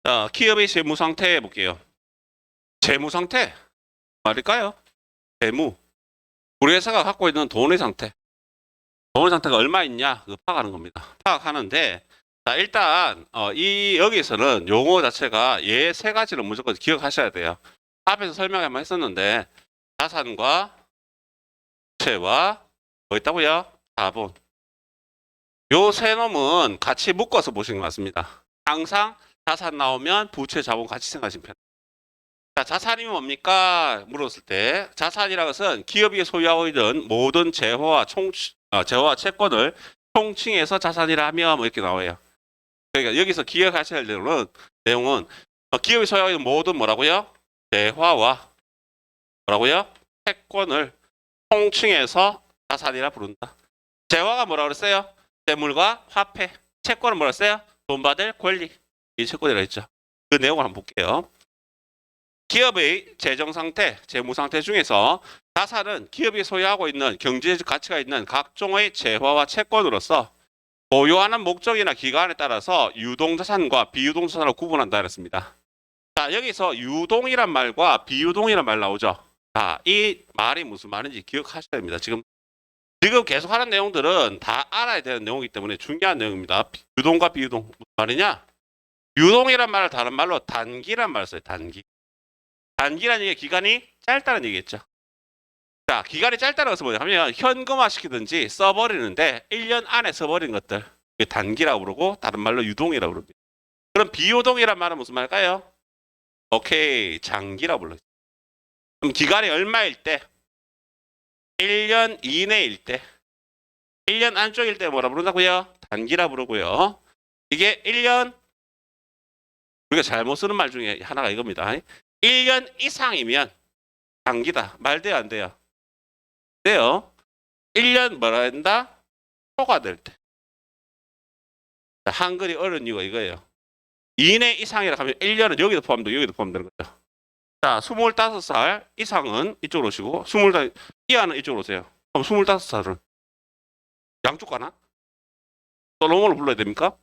자, 기업의 재무 상태 볼게요. 재무 상태 말일까요? 재무. 우리 회사가 갖고 있는 돈의 상태. 돈의 상태가 얼마 있냐? 그거 파악하는 겁니다. 파악하는데, 자, 일단, 이, 여기서는 용어 자체가 얘 세 가지를 무조건 기억하셔야 돼요. 앞에서 설명 한번 했었는데, 자산과 부채와, 뭐 있다고요? 자본. 요 세 놈은 같이 묶어서 보시는 게 맞습니다. 항상 자산 나오면 부채, 자본 같이 생각하시면 편해요. 자, 자산이 뭡니까? 물었을 때 자산이라는 것은 기업이 소유하고 있는 모든 재화와 채권을 총칭해서 자산이라 하며 뭐 이렇게 나와요. 그러니까 여기서 기억하셔야 할 내용은 기업이 소유하고 있는 모든 뭐라고요? 재화와 뭐라고요? 채권을 총칭해서 자산이라 부른다. 재화가 뭐라고 그랬어요? 재물과 화폐. 채권은 뭐라고 했어요? 돈 받을 권리. 이 채권이라고 했죠. 그 내용을 한번 볼게요. 기업의 재정 상태, 재무 상태 중에서 자산은 기업이 소유하고 있는 경제적 가치가 있는 각종의 재화와 채권으로서 보유하는 목적이나 기간에 따라서 유동자산과 비유동자산을 구분한다 그랬습니다. 자, 여기서 유동이란 말과 비유동이란 말 나오죠. 자, 이 말이 무슨 말인지 기억하셔야 됩니다. 지금 계속 하는 내용들은 다 알아야 되는 내용이기 때문에 중요한 내용입니다. 유동과 비유동 무슨 말이냐? 유동이란 말을 다른 말로 단기란 말을 써요. 단기. 단기라는 얘기 기간이 짧다는 얘기겠죠. 자, 기간이 짧다는 것은 뭐냐면 현금화 시키든지 써버리는데 1년 안에 써버린 것들 단기라고 부르고 다른 말로 유동이라고 부릅니다. 그럼 비유동이란 말은 무슨 말일까요? 오케이, 장기라고 불러요. 그럼 기간이 얼마일 때? 1년 이내일 때. 1년 안쪽일 때 뭐라 부른다고요? 단기라 부르고요. 이게 1년 우리가 잘못 쓰는 말 중에 하나가 이겁니다. 1년 이상이면 장기다. 말 돼요, 안 돼요? 돼요. 1년 뭐라 한다? 초과될 때. 한글이 어려운 이유가 이거예요. 2년 이상이라 하면 1년은 여기도 포함되고 여기도 포함되는 거죠. 자, 25살 이상은 이쪽으로 오시고 25살 이하는 이쪽으로 오세요. 그럼 25살은 양쪽 가나? 솔로몬을 불러야 됩니까?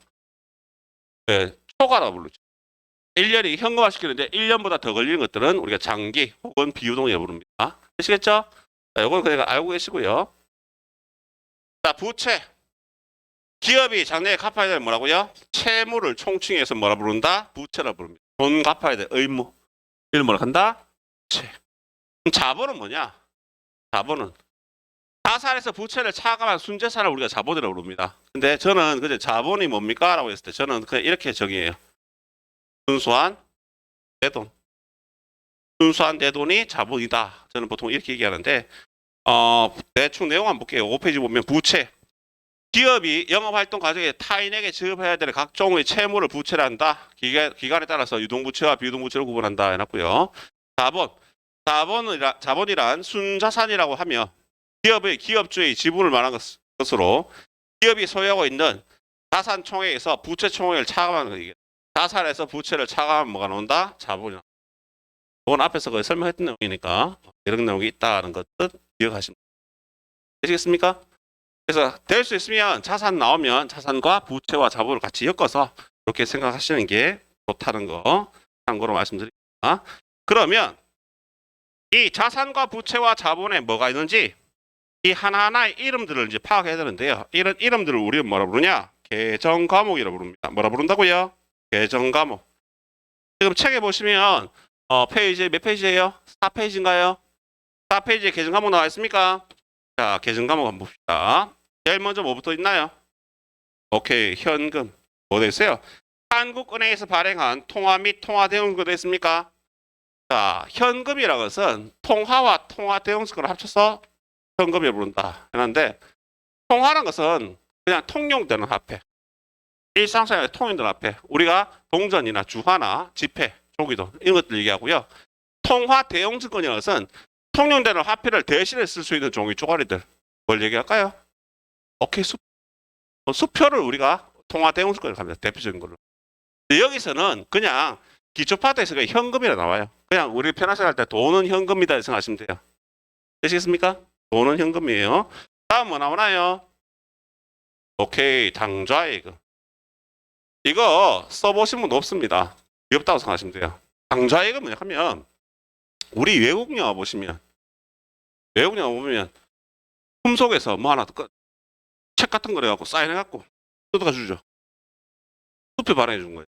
네, 초과라고 부르죠. 1년이 현금화 시키는데 1년보다 더 걸리는 것들은 우리가 장기 혹은 비유동이라고 부릅니다. 아시겠죠? 자, 이건 그냥 알고 계시고요. 자, 부채. 기업이 작년에 갚아야 될 뭐라고요? 채무를 총칭해서 뭐라 부른다? 부채라 부릅니다. 돈 갚아야 될 의무. 이걸 뭐라 한다? 부채. 그럼 자본은 뭐냐? 자본은 자산에서 부채를 차감한 순재산을 우리가 자본이라고 부릅니다. 근데 저는 그제 자본이 뭡니까? 라고 했을 때 저는 그냥 이렇게 정의해요. 순수한 내돈. 순수한 내돈이 자본이다. 저는 보통 이렇게 얘기하는데 대충 내용 한번 볼게요. 5페이지 보면 부채. 기업이 영업활동 과정에 타인에게 지급해야 될 각종의 채무를 부채라 한다. 기간에 따라서 유동부채와 비유동부채로 구분한다 해놨고요. 자본. 자본이란 순자산이라고 하며 기업의 기업주의 지분을 말한 것으로 기업이 소유하고 있는 자산 총액에서 부채 총액을 차감하는 거예요. 자산에서 부채를 차감하면 뭐가 나온다? 자본이다. 그건 앞에서 거의 설명했던 내용이니까 이런 내용이 있다는 것을 기억하시면 되시겠습니까? 그래서 될 수 있으면 자산 나오면 자산과 부채와 자본을 같이 엮어서 이렇게 생각하시는 게 좋다는 거 참고로 말씀드립니다. 그러면 이 자산과 부채와 자본에 뭐가 있는지 이 하나하나의 이름들을 이제 파악해야 되는데요. 이런 이름들을 우리는 뭐라 부르냐? 계정 과목이라고 부릅니다. 뭐라 부른다고요? 계정 과목. 지금 책에 보시면 페이지 몇 페이지예요? 4페이지인가요? 4페이지에 계정 과목 나와 있습니까? 자, 계정 과목 한번 봅시다. 제일 먼저 뭐부터 있나요? 오케이, 현금. 뭐 되겠어요? 한국은행에서 발행한 통화 및 통화 대응권 됐습니까? 자, 현금이라는 것은 통화와 통화 대응권을 합쳐서 현금이라고 부른다. 했는데 통화라는 것은 그냥 통용되는 화폐. 일상생활에 통용되는 화폐. 우리가 동전이나 주화나 지폐, 조기돈 이런 것들 얘기하고요. 통화 대용증권이라는 것은 통용되는 화폐를 대신에 쓸 수 있는 종이 쪼가리들. 뭘 얘기할까요? 오케이, 수표를 우리가 통화 대용증권이라고 합니다. 대표적인 걸로. 여기서는 그냥 기초파트에서 그냥 현금이라 나와요. 그냥 우리 편하게 할 때 돈은 현금이다 생각하시면 돼요. 되시겠습니까? 돈은 현금이에요. 다음 뭐 나오나요? 오케이, 당좌이익. 이거 써보신 분 없습니다. 없다고 생각하시면 돼요. 당좌이익은 뭐냐 하면 우리 외국 영화 보시면 외국 영화 보면 품속에서 뭐 하나 책 같은 거 해갖고 사인해갖고 뜯어가 주죠. 수표 발행해 준 거예요.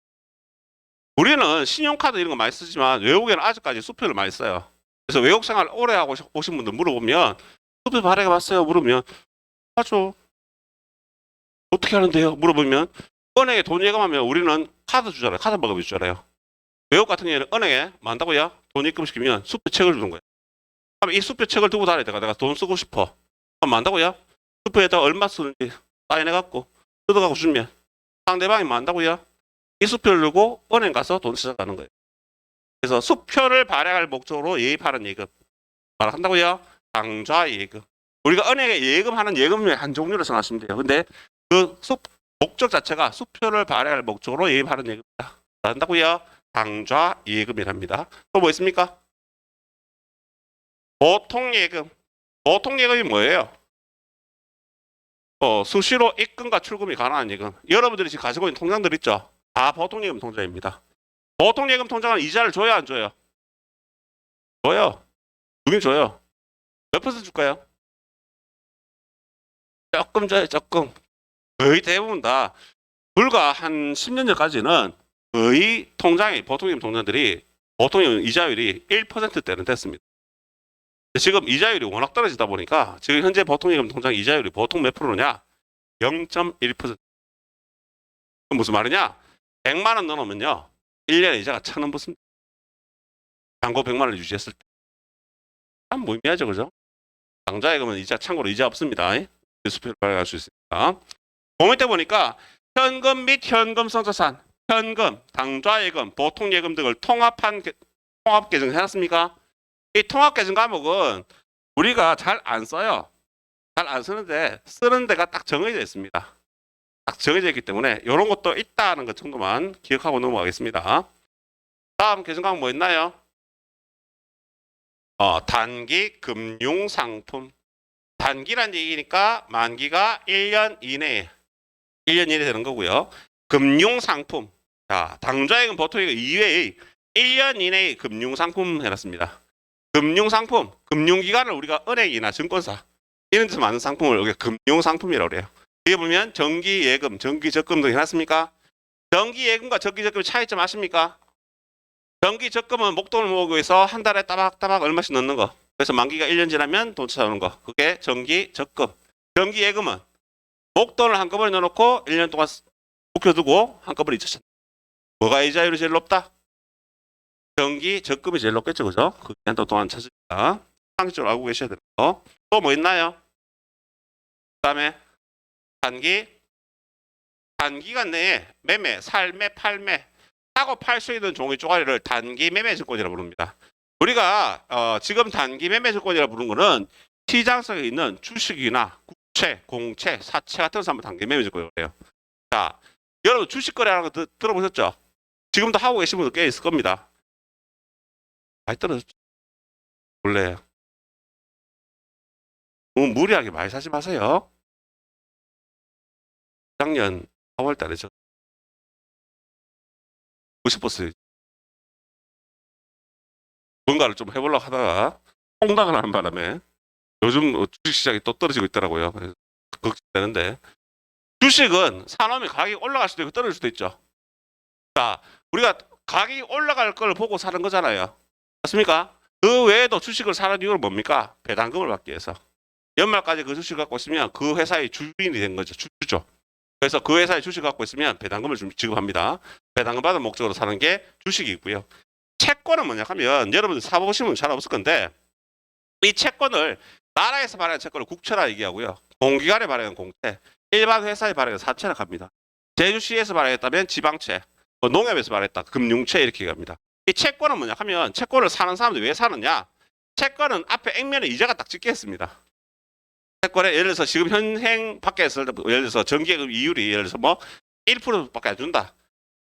우리는 신용카드 이런 거 많이 쓰지만 외국에는 아직까지 수표를 많이 써요. 그래서 외국 생활 오래 하고 오신 분들 물어보면 수표 발행해 봤어요? 물으면 하죠. 어떻게 하는데요? 물어보면 은행에 돈 예금하면 우리는 카드 주잖아요. 카드 벌금 주잖아요. 외국 같은 경우에는 은행에 만다고요? 돈 입금시키면 수표책을 주는 거예요. 그럼 이 수표책을 두고 다닐 때가 내가 돈 쓰고 싶어. 그럼 만다고요? 수표에다 얼마 쓰는지 사인해갖고 뜯어가고 주면 상대방이 만다고요? 이 수표를 두고 은행 가서 돈 시작하는 거예요. 그래서 수표를 발행할 목적으로 예입하는 예금. 말한다고요? 당좌 예금. 우리가 은행에 예금하는 예금의 한 종류로 생각하시면 돼요. 근데 그 목적 자체가 수표를 발행할 목적으로 예입하는 예금이다. 말한다고요? 당좌 예금이랍니다. 또 뭐 있습니까? 보통 예금. 보통 예금이 뭐예요? 수시로 입금과 출금이 가능한 예금. 여러분들이 지금 가지고 있는 통장들 있죠? 다 보통 예금 통장입니다. 보통 예금 통장은 이자를 줘야 안 줘요? 줘요. 누긴 줘요. 몇 퍼센트 줄까요? 조금 줘요, 조금. 거의 대부분 다 불과 한 10년 전까지는 거의 통장이 보통 예금 통장들이 보통 예금 이자율이 1%대는 됐습니다. 지금 이자율이 워낙 떨어지다 보니까 지금 현재 보통 예금 통장 이자율이 보통 몇 프로냐? 0.1%. 무슨 말이냐? 100만 원 넣어놓으면요. 1년에 이자가 1,000원 붙습니다. 잔고 100만 원을 유지했을 때. 참 무의미하죠, 그죠? 당좌예금은 이자, 참고로 이자 없습니다. 수표를 발행할 수 있습니다. 고민 때 보니까 현금 및 현금성 자산, 현금, 당좌예금, 보통예금 등을 통합한 통합계정 해놨습니까? 이 통합계정 과목은 우리가 잘 안 써요. 잘 안 쓰는데 쓰는 데가 딱 정해져 있습니다. 딱 정해져 있기 때문에 이런 것도 있다는 것 정도만 기억하고 넘어가겠습니다. 다음 계정 과목 뭐 있나요? 단기 금융상품. 단기란 얘기니까 만기가 1년 이내에 1년 이내 되는 거고요. 금융상품. 자, 당좌예금 보통예금 이외에 1년 이내의 금융상품 해놨습니다. 금융상품, 금융기관을 우리가 은행이나 증권사 이런 데서 많은 상품을 우리가 금융상품이라고 그래요. 여기 보면 정기예금, 정기적금 등 해놨습니까? 정기예금과 정기적금 차이점 아십니까? 정기적금은 목돈을 모으기 위해서 한 달에 따박따박 얼마씩 넣는 거. 그래서 만기가 1년 지나면 돈 찾아오는 거. 그게 정기적금. 정기예금은 목돈을 한꺼번에 넣어놓고 1년 동안 묵혀두고 한꺼번에 잊으셨다. 뭐가 이자율이 제일 높다? 정기적금이 제일 높겠죠, 그죠? 그 기간 동안 찾으니까 상식적으로 알고 계셔야 되는 거. 또 뭐 있나요? 그 다음에 단기간 내에 매매, 살매, 팔매, 사고 팔 수 있는 종의 쪼가리를 단기 매매 증권이라고 부릅니다. 우리가 지금 단기 매매 증권이라고 부르는 거는 시장성에 있는 주식이나 국채, 공채, 사채 같은 것을 한번 단기 매매 증권이라고 해요. 자, 여러분 주식 거래하는 거 들어보셨죠? 지금도 하고 계신 분들 꽤 있을 겁니다. 많이 떨어졌죠. 원래 너무 무리하게 많이 사지 마세요. 작년 4월 달에 저 50%. 뭔가를 좀 해보려고 하다가 홍당을 하는 바람에 요즘 주식시장이 또 떨어지고 있더라고요. 그래서 걱정되는데 주식은 사놓으면 가격이 올라갈 수도 있고 떨어질 수도 있죠. 자, 우리가 가격이 올라갈 걸 보고 사는 거잖아요. 맞습니까? 그 외에도 주식을 사는 이유는 뭡니까? 배당금을 받기 위해서. 연말까지 그 주식을 갖고 있으면 그 회사의 주인이 된 거죠. 주주죠. 그래서 그 회사의 주식을 갖고 있으면 배당금을 지급합니다. 배당금 받은 목적으로 사는 게 주식이고요. 채권은 뭐냐 하면 여러분들 사보시면 잘 없을 건데 이 채권을 나라에서 발행한 채권을 국채라 얘기하고요. 공기관에 발행한 공채, 일반 회사에 발행한 사채라 합니다. 제주시에서 발행했다면 지방채, 농협에서 발행했다 금융채 이렇게 얘기합니다. 이 채권은 뭐냐 하면 채권을 사는 사람들이 왜 사느냐? 채권은 앞에 액면에 이자가 딱 찍혀 있습니다. 채권에 예를 들어서 지금 현행 밖에서 예를 들어서 정기예금 이율이 예를 들어서 뭐 1%밖에 안 준다.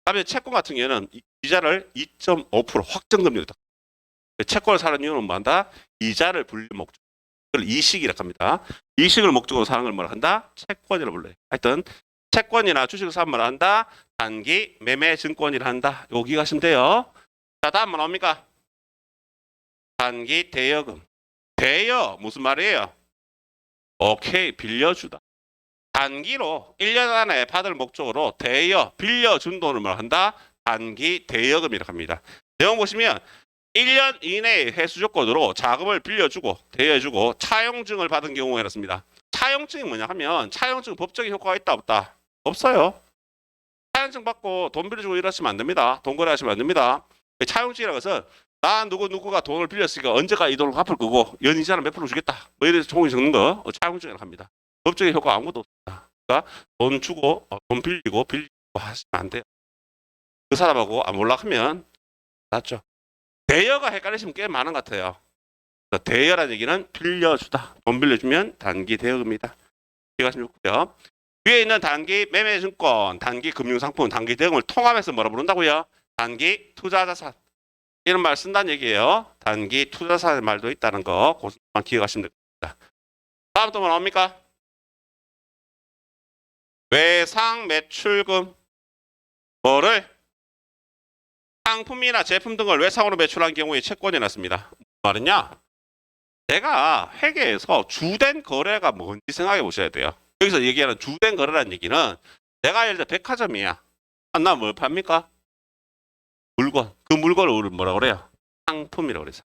그러면 채권 같은 경우에는 이자를 2.5% 확정금리로 딱. 채권을 사는 이유는 뭐한다? 이자를 불릴 목적. 그걸 이식이라고 합니다. 이식을 목적으로 사는 걸 뭐라 한다? 채권이라고 불러요. 하여튼 채권이나 주식을 사면 한다. 단기 매매 증권이라 한다. 여기 가시면 돼요. 자, 다음 뭐 나옵니까? 단기 대여금. 대여 무슨 말이에요? 오케이, 빌려주다. 단기로 1년 안에 받을 목적으로 대여, 빌려준 돈을 뭐 한다? 단기 대여금이라고 합니다. 내용 보시면 1년 이내의 회수 조건으로 자금을 빌려주고 대여해주고 차용증을 받은 경우에 이렇습니다. 차용증이 뭐냐 하면 차용증 법적인 효과가 있다 없다? 없어요. 차용증 받고 돈 빌려주고 이러시면 안 됩니다. 돈 거래하시면 안 됩니다. 차용증이라는 것은 나 누구가 돈을 빌렸으니까 언제까 이 돈을 갚을 거고 연이자는 몇 프로 주겠다. 뭐 이래서 종이 적는 거 차용증이라고 합니다. 법적인 효과 아무것도 없습니다. 그러니까 돈 주고 돈 빌리고 하시면 안 돼요. 그 사람하고 몰락하면 낫죠. 대여가 헷갈리시면 꽤 많은 것 같아요. 대여라는 얘기는 빌려주다. 돈 빌려주면 단기 대여금이다. 이해가시면 좋고요. 위에 있는 단기 매매증권, 단기 금융상품, 단기 대여금을 통합해서 뭐라 부른다고요? 단기 투자자산. 이런 말 쓴다는 얘기예요. 단기 투자자산의 말도 있다는 거 그것만 기억하시면 됩니다. 다음 또 뭐 나옵니까? 외상 매출금. 뭐를? 상품이나 제품 등을 외상으로 매출한 경우에 채권이 났습니다. 무슨 말이냐? 내가 회계에서 주된 거래가 뭔지 생각해 보셔야 돼요. 여기서 얘기하는 주된 거래라는 얘기는 내가 예를 들어 백화점이야. 나 뭘 팝니까? 물건. 그 물건을 우리 뭐라 그래요? 상품이라고 그래서.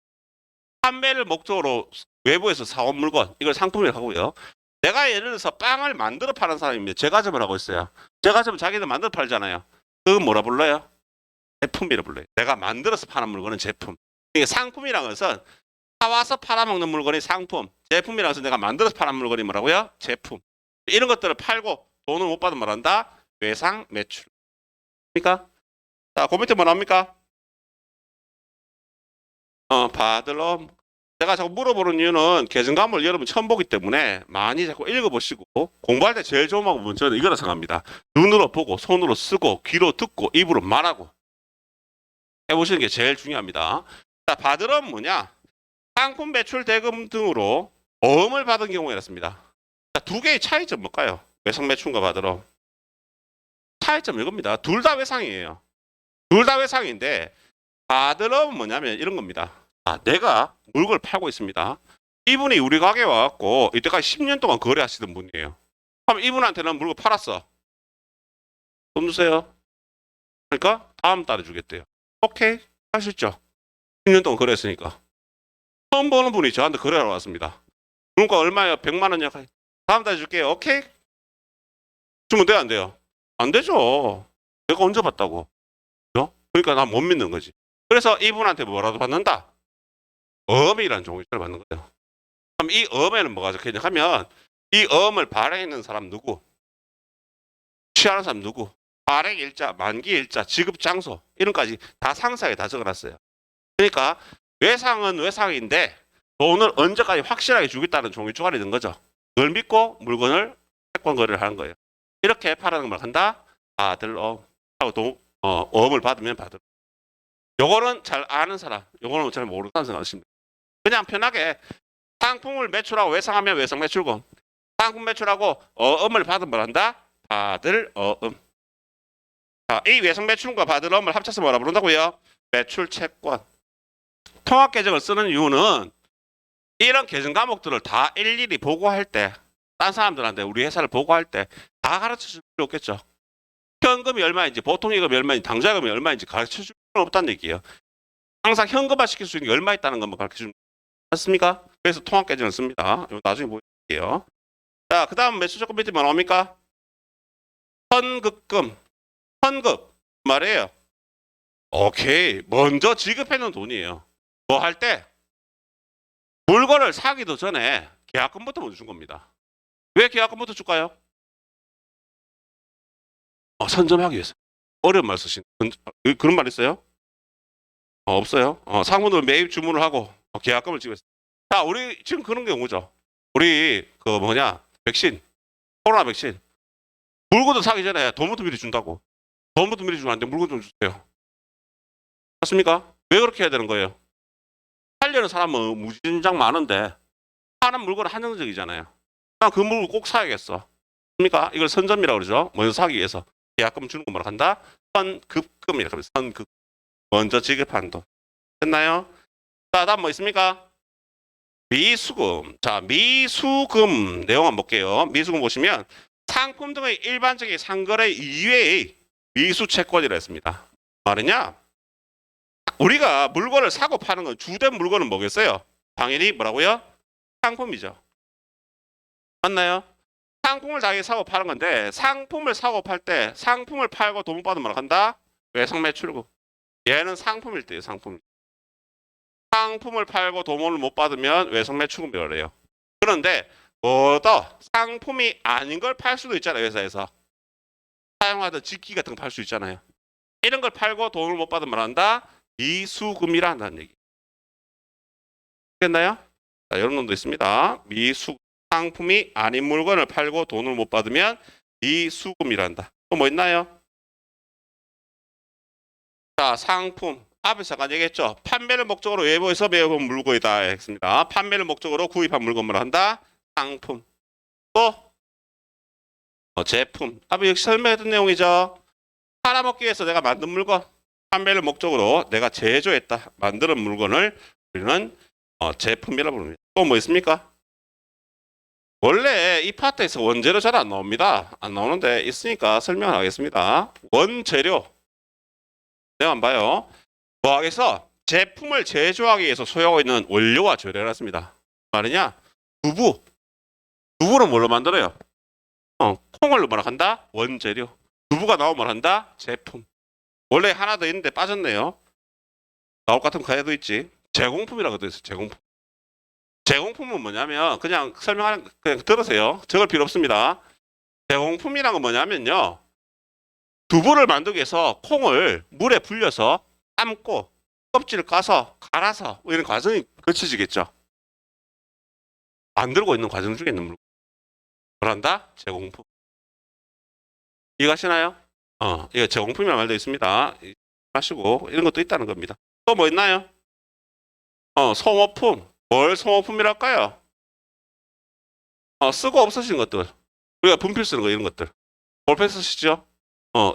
판매를 목적으로 외부에서 사온 물건. 이걸 상품이라고 하고요. 내가 예를 들어서 빵을 만들어 파는 사람입니다. 제과점을 하고 있어요. 제과점은 자기들 만들어 팔잖아요. 그건 뭐라 불러요? 제품이라고 불러요. 내가 만들어서 파는 물건은 제품. 이게 상품이라는 것은 사와서 팔아먹는 물건이 상품. 제품이라는 것은 내가 만들어서 파는 물건이 뭐라고요? 제품. 이런 것들을 팔고 돈을 못 받으면 뭐란다? 외상 매출. 그러니까 자, 그 밑에 뭐 나옵니까? 받으러. 제가 자꾸 물어보는 이유는 계정감을 여러분 처음 보기 때문에 많이 자꾸 읽어보시고 공부할 때 제일 좋은 방법은 저는 이거라 생각합니다. 눈으로 보고 손으로 쓰고 귀로 듣고 입으로 말하고 해보시는 게 제일 중요합니다. 자, 받으러 뭐냐? 상품 매출 대금 등으로 어음을 받은 경우에 이렇습니다. 자, 두 개의 차이점 뭘까요? 외상 매출과 받으러. 차이점 이겁니다. 둘 다 외상이에요. 둘 다 외상인데 받으러는 뭐냐면 이런 겁니다. 내가 물건을 팔고 있습니다. 이분이 우리 가게에 와갖고 이때까지 10년 동안 거래하시던 분이에요. 그럼 이분한테는 물건 팔았어. 돈 주세요. 그러니까 다음 달에 주겠대요. 오케이, 하시죠. 10년 동안 거래했으니까. 처음 보는 분이 저한테 거래하러 왔습니다. 그러니까 얼마예요? 100만 원이야. 다음 달에 줄게요. 오케이? 주면 돼요, 안 돼요? 안 되죠. 내가 언제 봤다고. 그러니까 난 못 믿는 거지. 그래서 이분한테 뭐라도 받는다. 어음이라는 종이를 받는 거예요. 그럼 이 어음에는 뭐가 적혀있냐 하면 이 어음을 발행했는 사람 누구? 취하는 사람 누구? 발행 일자, 만기 일자, 지급 장소 이런 까지 다 상세하게 다 적어놨어요. 그러니까 외상은 외상인데 돈을 언제까지 확실하게 주겠다는 종이 쪼가리 든 거죠. 그걸 믿고 물건을 채권 거래를 하는 거예요. 이렇게 팔아는 걸 한다. 받을 어음 하고 어음을 받으면 받을. 요거는 잘 아는 사람, 요거는 잘 모르는 사람 생각하시면 돼요. 그냥 편하게 상품을 매출하고 외상하면 외상 매출금, 상품 매출하고 어음을 받으면 한다. 받을 어음. 자, 이 외상 매출금과 받을 어음을 합쳐서 뭐라 부른다고요? 매출 채권. 통합 계정을 쓰는 이유는 이런 계정 과목들을 다 일일이 보고할 때, 딴 사람들한테 우리 회사를 보고할 때 다 가르쳐 줄 필요 없겠죠. 현금이 얼마인지, 보통예금이 얼마인지, 당좌금이 얼마인지 가르쳐 줄 필요는 없다는 얘기예요. 항상 현금화 시킬 수 있는 게 얼마 있다는 것만 가르쳐 주면 맞습니까? 그래서 통합 계정을 씁니다. 이거 나중에 보여드릴게요. 자, 그 다음 매출 조건 밑에 뭐 나옵니까? 선급금. 선급 말이에요. 오케이. 먼저 지급해놓은 돈이에요. 뭐 할 때? 물건을 사기도 전에 계약금부터 먼저 준 겁니다. 왜 계약금부터 줄까요? 선점하기 위해서. 어려운 말 쓰신 그런 말 있어요? 없어요. 상품을 매입 주문을 하고 계약금을 지급했어요. 자, 우리 지금 그런 경우죠. 우리 백신, 코로나 백신. 물건도 사기 전에 돈부터 미리 준다고. 돈부터 미리 주면 안 돼. 물건 좀 주세요. 맞습니까? 왜 그렇게 해야 되는 거예요? 하려는 사람은 무진장 많은데 하는 물건은 한정적이잖아요. 난 그 물건 꼭 사야겠어. 있습니까? 이걸 선점이라고 그러죠. 먼저 사기 위해서 계약금 주는 거 뭐라고 한다? 선급금이라고 합니다. 선급. 먼저 지급한 돈. 됐나요? 자, 다음 뭐 있습니까? 미수금. 자, 미수금 내용 한번 볼게요. 미수금 보시면 상품 등의 일반적인 상거래 이외의 미수채권이라 했습니다. 말이냐? 우리가 물건을 사고 파는 건 주된 물건은 뭐겠어요? 당연히 뭐라고요? 상품이죠. 맞나요? 상품을 자기 사고 파는 건데 상품을 사고 팔 때 상품을 팔고 돈 받으면 뭐라고 한다? 외상매출금. 얘는 상품일 때예요. 상품. 상품을 팔고 돈을 못 받으면 외상매출금이라고 해요. 그런데 뭐더 상품이 아닌 걸 팔 수도 있잖아요. 회사에서. 사용하던 직기 같은 거 팔 수 있잖아요. 이런 걸 팔고 돈을 못 받으면 한다? 미수금이라 한다는 얘기. 됐나요? 자, 이런 놈도 있습니다. 미수 상품이 아닌 물건을 팔고 돈을 못 받으면 미수금이란다. 또 뭐 있나요? 자, 상품. 앞에서 잠깐 얘기했죠. 판매를 목적으로 외부에서 매입한 물건이다 했습니다. 판매를 목적으로 구입한 물건을 한다. 상품. 또 제품. 앞에 역시 설명했던 내용이죠. 팔아먹기 위해서 내가 만든 물건. 판매를 목적으로 내가 제조했다. 만드는 물건을 우리는 제품이라고 부릅니다. 또 뭐 있습니까? 원래 이 파트에서 원재료 잘 안 나옵니다. 안 나오는데 있으니까 설명을 하겠습니다. 원재료. 내가 안 봐요. 뭐하겠어? 제품을 제조하기 위해서 소요하고 있는 원료와 재료라 습니다. 말이냐? 두부. 두부는 뭘로 만들어요? 콩을 뭐라 한다? 원재료. 두부가 나오면 한다? 제품. 원래 하나 더 있는데 빠졌네요. 나올 것 같으면 가야도 있지. 제공품이라고 돼 있어요. 제공품. 제공품은 뭐냐면 그냥 설명하는 그냥 들으세요. 적을 필요 없습니다. 제공품이란 건 뭐냐면요. 두부를 만들기 위해서 콩을 물에 불려서 삶고 껍질을 까서 갈아서 뭐 이런 과정이 거쳐지겠죠. 만들고 있는 과정 중에 있는 물건. 뭐란다? 제공품. 이해가시나요? 이거 제공품이라는 말도 있습니다. 마시고 이런 것도 있다는 겁니다. 또 뭐 있나요? 소모품. 뭘 소모품이랄까요? 쓰고 없어진 것들. 우리가 분필 쓰는 거 이런 것들. 볼펜 쓰시죠?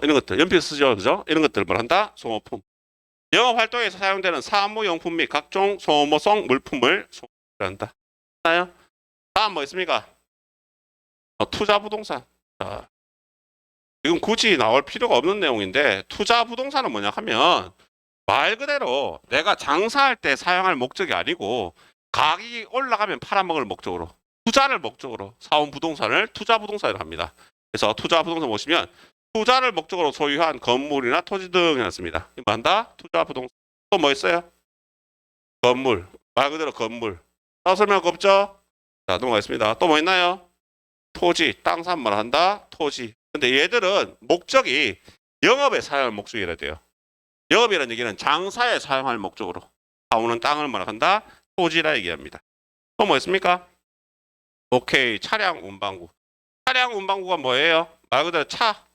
이런 것들. 연필 쓰죠? 그죠? 이런 것들 뭘 한다? 소모품. 영업 활동에서 사용되는 사무용품 및 각종 소모성 물품을 소모한다. 나요? 다음 뭐 있습니까? 투자 부동산. 자, 지금 굳이 나올 필요가 없는 내용인데 투자 부동산은 뭐냐 하면 말 그대로 내가 장사할 때 사용할 목적이 아니고 가격이 올라가면 팔아먹을 목적으로 투자를 목적으로 사온 부동산을 투자 부동산이라고 합니다. 그래서 투자 부동산 보시면 투자를 목적으로 소유한 건물이나 토지 등이었습니다. 뭐 한다? 투자 부동산. 또 뭐 있어요? 건물. 말 그대로 건물. 더 설명할 거 없죠? 자, 넘어가겠습니다. 또 뭐 있나요? 토지. 땅 산말 한다? 토지. 근데 얘들은 목적이 영업에 사용할 목적이라 돼요. 영업이라는 얘기는 장사에 사용할 목적으로 사오는 땅을 뭐라 한다? 토지라 얘기합니다. 또 뭐 있습니까? 오케이. 차량 운반구. 차량 운반구가 뭐예요? 말 그대로 차.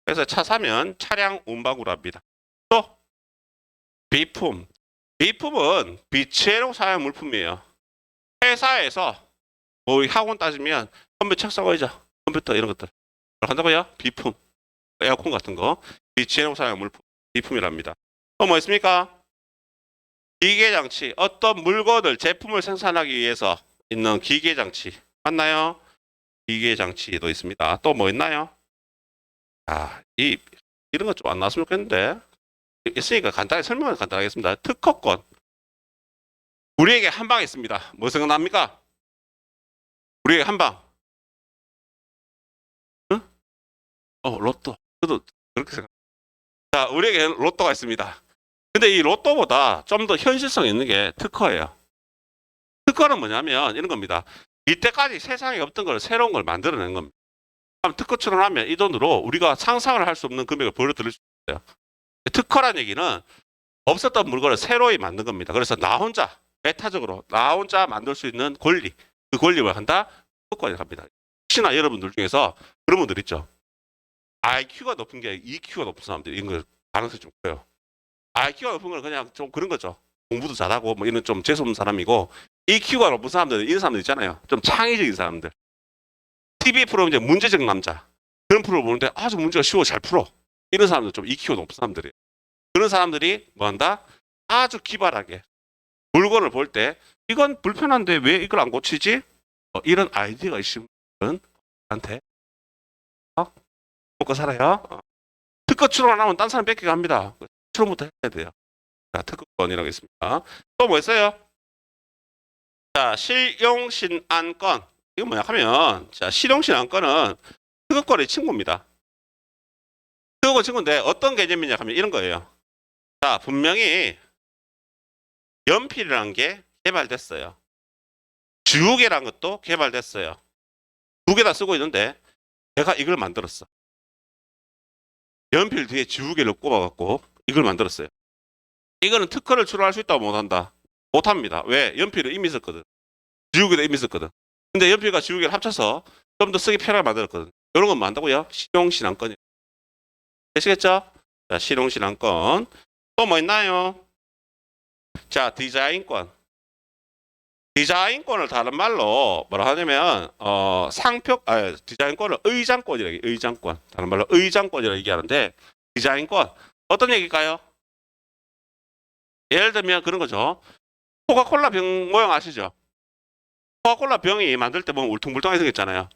그래서 차 사면 차량 운반구로 합니다. 또 비품. 비품은 비체로 사용 물품이에요. 회사에서 뭐 학원 따지면 컴퓨터 책상 의자, 컴퓨터 이런 것들 한다고요? 비품. 에어컨 같은 거 비체로 사용 물품 비품이랍니다. 또 뭐 있습니까? 기계장치. 어떤 물건을 제품을 생산하기 위해서 있는 기계장치. 맞나요? 기계장치도 있습니다. 또 뭐 있나요? 이런 것 좀 안 나왔으면 좋겠는데 있으니까 간단히 설명을 간단하게 하겠습니다. 특허권. 우리에게 한 방 있습니다. 뭐 생각납니까? 우리에게 한 방. 응? 로또. 저도 그렇게 생각. 자, 우리에게 로또가 있습니다. 근데 이 로또보다 좀 더 현실성 있는 게 특허예요. 특허는 뭐냐면 이런 겁니다. 이때까지 세상에 없던 걸 새로운 걸 만들어내는 겁니다. 특허 출원하면 이 돈으로 우리가 상상을 할 수 없는 금액을 벌어들일 수 있어요. 특허란 얘기는 없었던 물건을 새로이 만든 겁니다. 그래서 나 혼자 메타적으로 나 혼자 만들 수 있는 권리, 그 권리를 한다? 특허권이라고 합니다. 혹시나 여러분들 중에서 그런 분들 있죠. IQ가 높은 게 EQ가 높은 사람들이 이런 거 가능성이 좀 커요. IQ가 높은 건 그냥 좀 그런 거죠. 공부도 잘하고 뭐 이런 좀 재수없는 사람이고 EQ가 높은 사람들은 이런 사람들 있잖아요. 좀 창의적인 사람들. TV 프로 이제 문제적 남자 그런 프로를 보는데 아주 문제가 쉬워 잘 풀어. 이런 사람들 좀 EQ가 높은 사람들이에요. 그런 사람들이 뭐 한다? 아주 기발하게 물건을 볼 때 이건 불편한데 왜 이걸 안 고치지? 이런 아이디어가 있으면 한테 먹고 살아요. 특허 출원 안 하면 딴 사람 뺏기게 합니다. 출원부터 해야 돼요. 자, 특허권이라고 있습니다. 또 뭐 있어요? 자, 실용신안권. 이거 뭐냐 하면, 자, 실용신안권은 특허권의 친구입니다. 특허권 친구인데 어떤 개념이냐 하면 이런 거예요. 자, 분명히 연필이라는 게 개발됐어요. 지우개라는 것도 개발됐어요. 두 개 다 쓰고 있는데 내가 이걸 만들었어. 연필 뒤에 지우개를 꼽아갖고 이걸 만들었어요. 이거는 특허를 출원할 수 있다고 못한다. 못합니다. 왜? 연필은 이미 있었거든. 지우개도 이미 있었거든. 근데 연필과 지우개를 합쳐서 좀 더 쓰기 편하게 만들었거든. 이런 건 만다고요? 실용신안권이에요. 되시겠죠? 자, 실용신안권. 또 뭐 있나요? 자, 디자인권. 디자인권을 다른 말로 뭐라 하냐면 디자인권을 의장권이라고 해요. 의장권. 다른 말로 의장권이라고 얘기하는데 디자인권 어떤 얘기일까요? 예를 들면 그런 거죠. 코카콜라 병 모양 아시죠? 코카콜라 병이 만들 때 보면 울퉁불퉁하게 생겼잖아요.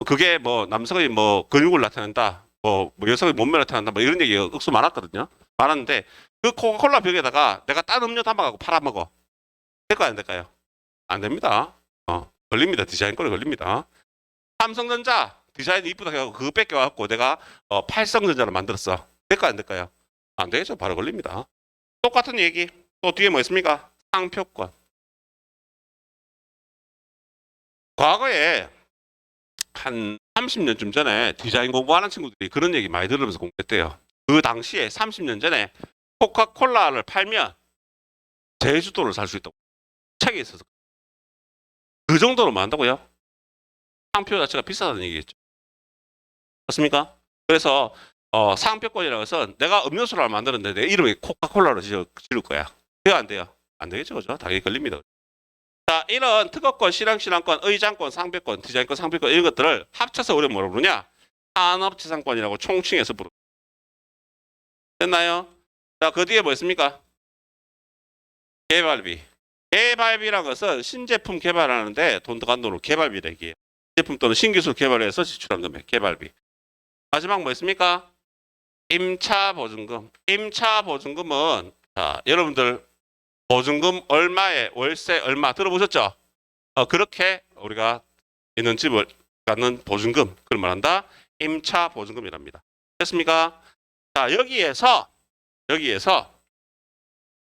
그게 뭐 남성의 뭐 근육을 나타낸다, 뭐 여성의 몸매를 나타낸다, 뭐 이런 얘기가 억수 많았거든요. 많았는데 그 코카콜라 병에다가 내가 딴 음료 담아가고 팔아먹어. 될까요, 안 될까요? 안 됩니다. 걸립니다. 디자인권에 걸립니다. 삼성전자 디자인이 이쁘다 해갖고 그거 뺏겨갖고 내가 팔성전자를 만들었어. 될까요, 안 될까요? 안 되겠죠. 바로 걸립니다. 똑같은 얘기. 또 뒤에 뭐 있습니까? 상표권. 과거에 한 30년쯤 전에 디자인 공부하는 친구들이 그런 얘기 많이 들으면서 공부했대요. 그 당시에 30년 전에 코카콜라를 팔면 제주도를 살 수 있다고 책에 있어서 그 정도로 많다고요? 상표 자체가 비싸다는 얘기겠죠. 맞습니까? 그래서 상표권이라는 것은 내가 음료수를 만드는데 내 이름이 코카콜라로 지을 거야. 돼요, 안 돼요? 안 되겠죠, 그죠? 당연히 걸립니다. 자, 이런 특허권, 실용신안권, 의장권, 상표권, 디자인권, 상표권 이런 것들을 합쳐서 우리가 뭐라고 부르냐? 산업재산권이라고 총칭해서 부릅니다. 됐나요? 자, 그 뒤에 뭐 있습니까? 개발비. 개발비라는 것은 신제품 개발하는데 돈 들어간 돈으로 개발비라 얘기해요. 신제품 또는 신기술 개발해서 지출한 금액, 개발비. 마지막 뭐 있습니까? 임차보증금. 임차보증금은 자, 여러분들 보증금 얼마에 월세 얼마 들어보셨죠? 그렇게 우리가 있는 집을 갖는 보증금, 그걸 말한다. 임차보증금이랍니다. 됐습니까? 자, 여기에서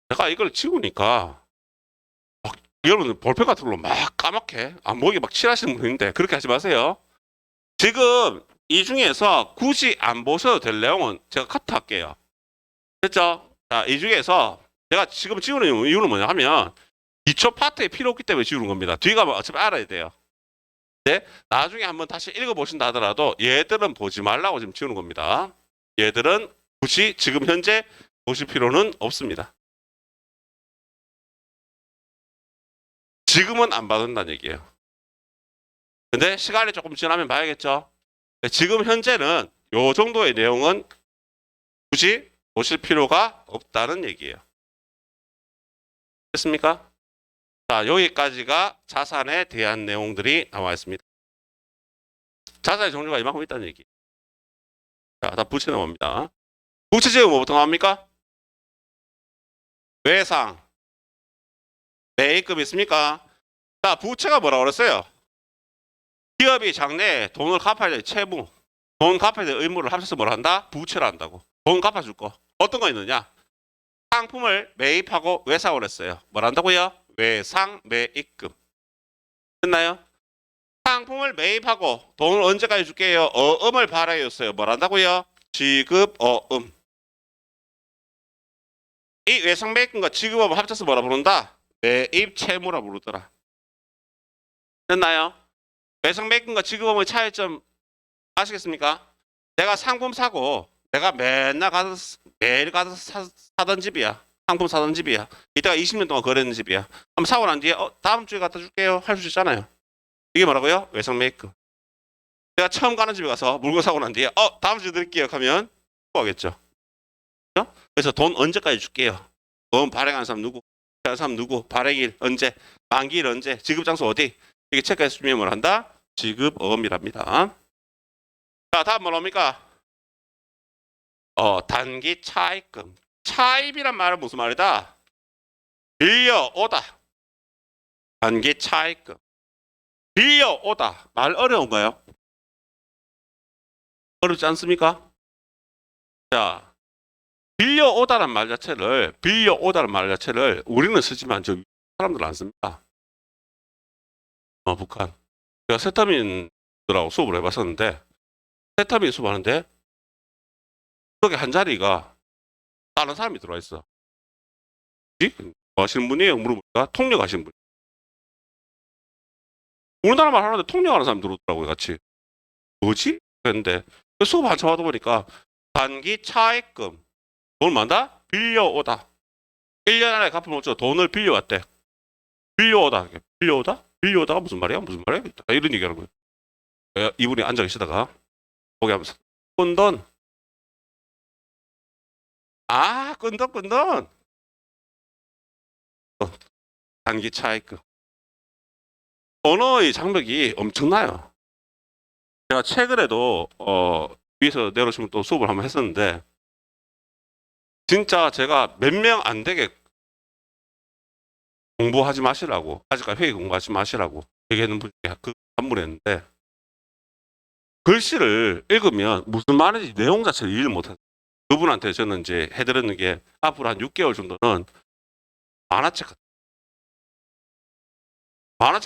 내가 이걸 지우니까 여러분들 볼펜 같은 걸로 막 까맣게 안 보이게 막 칠하시는 분 있는데 그렇게 하지 마세요. 지금 이 중에서 굳이 안 보셔도 될 내용은 제가 카트할게요. 됐죠? 자, 이 중에서 제가 지금 지우는 이유는 뭐냐 하면 기초 파트에 필요 없기 때문에 지우는 겁니다. 뒤가 뭐 어차피 알아야 돼요. 근데 나중에 한번 다시 읽어보신다 하더라도 얘들은 보지 말라고 지금 지우는 겁니다. 얘들은 굳이 지금 현재 보실 필요는 없습니다. 지금은 안 받는다는 얘기예요. 근데 시간이 조금 지나면 봐야겠죠. 지금 현재는 요 정도의 내용은 굳이 보실 필요가 없다는 얘기예요. 됐습니까? 자, 여기까지가 자산에 대한 내용들이 나와 있습니다. 자산의 종류가 이만큼 있다는 얘기. 자, 다 부채 나옵니다. 부채 제곱 뭐부터 나옵니까? 외상. 매입금 있습니까? 자, 부채가 뭐라고 그랬어요? 기업이 장래에 돈을 갚아야 될 채무, 돈 갚아야 될 의무를 합쳐서 뭘 한다? 부채를 한다고. 돈 갚아줄 거. 어떤 거 있느냐? 상품을 매입하고 외상을 했어요. 뭘 한다고요? 외상 매입금. 됐나요? 상품을 매입하고 돈을 언제까지 줄게요? 어음을 발하였어요. 뭘 한다고요? 지급 어음. 이 외상 매입금과 지급어음 합쳐서 뭐라 부른다? 매입 채무라 부르더라. 됐나요? 외상 매입금과 지급어음의 차이점 아시겠습니까? 내가 상품 사고 내가 매일 가서 사던 집이야. 상품 사던 집이야. 이따가 20년 동안 거래했는 집이야. 그럼 사고 난 뒤에 다음 주에 갖다 줄게요 할 수 있잖아요. 이게 뭐라고요? 외상 매입금. 내가 처음 가는 집에 가서 물건 사고 난 뒤에 다음 주에 드릴게요 하면 하겠죠. 그래서 돈 언제까지 줄게요? 돈 발행한 사람 누구? 발행한 사람 누구? 발행일 언제? 만기일 언제? 지급 장소 어디? 이게 체크해서 주면 뭘 한다? 지급어음이랍니다. 자, 다음 뭡니까? 단기 차입금. 차입이란 말은 무슨 말이다? 빌려오다. 단기 차입금. 빌려오다. 말 어려운가요? 어렵지 않습니까? 자, 빌려오다란 말 자체를 우리는 쓰지만 저 사람들은 안 씁니다. 북한. 제가 세타민들하고 수업을 해봤었는데 세타민 수업하는데 거기 한 자리가 다른 사람이 들어와 있어. 뭐 하시는 분이에요? 물어보니까 통역하시는 분. 우리나라 말 하는데 통역하는 사람 들어오더라고요, 같이. 뭐지? 그랬는데 수업 한참 하다 보니까 단기 차입금. 돈을 만다? 빌려오다. 1년 안에 갚으면 어쩌고 돈을 빌려왔대. 빌려오다. 빌려오다? 빌려오다가 무슨 말이야? 무슨 말이야? 이런 얘기하는 거예요. 이분이 앉아 계시다가 보게 하면서 끈돈. 아, 끈돈. 단기 차입금. 언어의 장벽이 엄청나요. 제가 최근에도 위에서 내려오시면 또 수업을 한번 했었는데 진짜 제가 몇 명 안 되게 공부하지 마시라고 아직까지 회계 공부하지 마시라고 얘기하는 분이 한 분이었는데 글씨를 읽으면 무슨 말인지 내용 자체를 이해를 못해요. 그분한테 저는 이제 해드리는 게 앞으로 한 6개월 정도는 만화책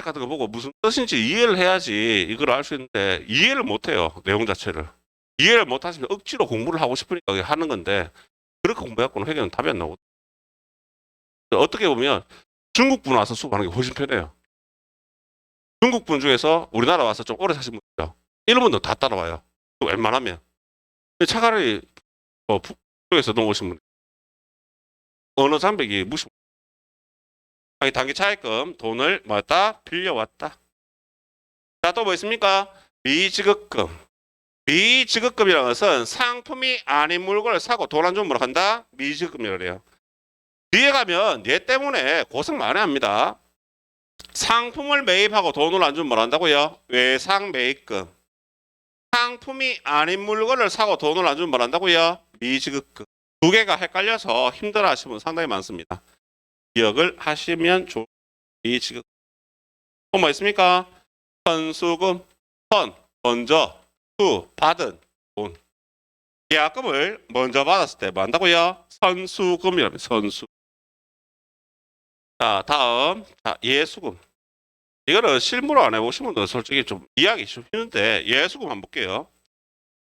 같은 거 보고 무슨 뜻인지 이해를 해야지 이걸 알 수 있는데 이해를 못해요. 내용 자체를. 이해를 못하시면 억지로 공부를 하고 싶으니까 하는 건데 그렇게 공부해갖고는 회계는 답이 안 나오고 어떻게 보면 중국분 와서 수업하는 게 훨씬 편해요. 중국분 중에서 우리나라 와서 좀 오래 사신 분이죠. 이런 분들 다 따라와요. 웬만하면. 차라리 북쪽에서 넘어오신 분 언어 장벽이 무시. 단기 차입금 돈을 뭐다 빌려왔다. 자, 또 뭐 있습니까? 미지급금. 미지급금이라는 것은 상품이 아닌 물건을 사고 돈 안 주면 뭐라 한다? 미지급금이라고 해요. 뒤에 가면 얘 때문에 고생 많이 합니다. 상품을 매입하고 돈을 안 주면 뭐라 한다고요? 외상 매입금. 상품이 아닌 물건을 사고 돈을 안 주면 뭐라 한다고요? 미지급금. 두 개가 헷갈려서 힘들어 하시는 분 상당히 많습니다. 기억을 하시면 좋을 미지급금. 또 뭐 있습니까? 선수금, 먼저, 받은 돈. 계약금을 먼저 받았을 때 뭐 한다고요? 선수금이라면 선수. 자, 다음. 자, 예수금. 이거는 실무로 안 해보시면 솔직히 좀 이해하기 좀 힘든데 예수금 한번 볼게요.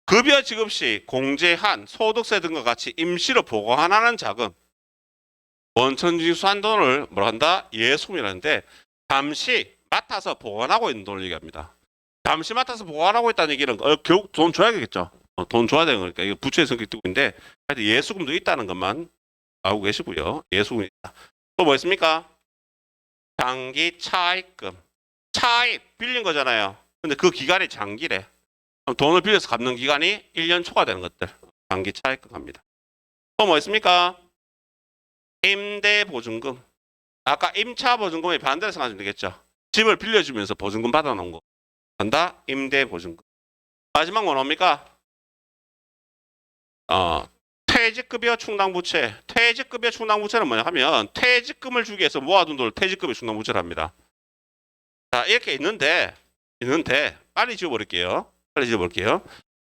급여 지급 시 공제한 소득세 등과 같이 임시로 보관하는 자금. 원천징수한 돈을 뭐라 한다? 예수금이라는데 잠시 맡아서 보관하고 있는 돈을 얘기합니다. 잠시 맡아서 보관하고 있다는 얘기는 결국 돈 줘야겠죠. 돈 줘야 되는 거니까 이거 부채의 성격이 뜨고 있는데 하여튼 예수금도 있다는 것만 알고 계시고요. 예수금이 있다. 또 뭐 있습니까? 장기 차입금. 차입 빌린 거잖아요. 근데 그 기간이 장기래. 그럼 돈을 빌려서 갚는 기간이 1년 초과되는 것들. 장기 차입금 합니다. 또 뭐 있습니까? 임대보증금. 아까 임차보증금의 반대로 생각하시면 되겠죠. 집을 빌려주면서 보증금 받아놓은 거. 한다? 임대보증금. 마지막 뭐 나옵니까? 퇴직급여 충당부채. 퇴직급여 충당부채는 뭐냐 하면 퇴직금을 주기 위해서 모아둔 돈을 퇴직급여 충당부채를 합니다. 자, 이렇게 있는데 빨리 지워버릴게요.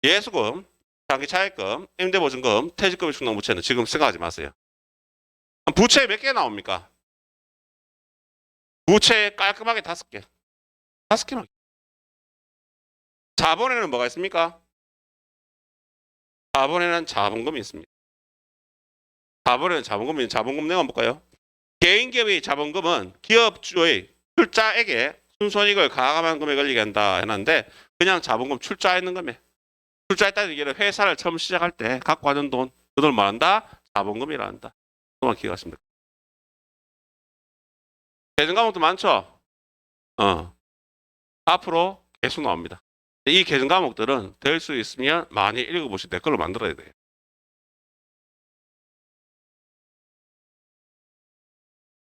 예수금, 장기차입금, 임대보증금, 퇴직급여 충당부채는 지금 생각하지 마세요. 부채 몇 개 나옵니까? 부채 깔끔하게 5개. 5개만. 자본에는 뭐가 있습니까? 자본에는 자본금이 있습니다. 자본에는 자본금 내용 한번 볼까요? 개인기업의 자본금은 기업주의 출자액에 순손익을 가감한 금액을 얘기한다 해놨는데 그냥 자본금 출자했는 금액. 출자했다는 얘기는 회사를 처음 시작할 때 갖고 가는 돈, 그 돈을 말한다? 자본금이라 한다. 그만 기억하시면 됩니다. 대중 과목도 많죠? 앞으로 계속 나옵니다. 이 개정 과목들은 될 수 있으면 많이 읽어보시고 내 걸로 만들어야 돼요.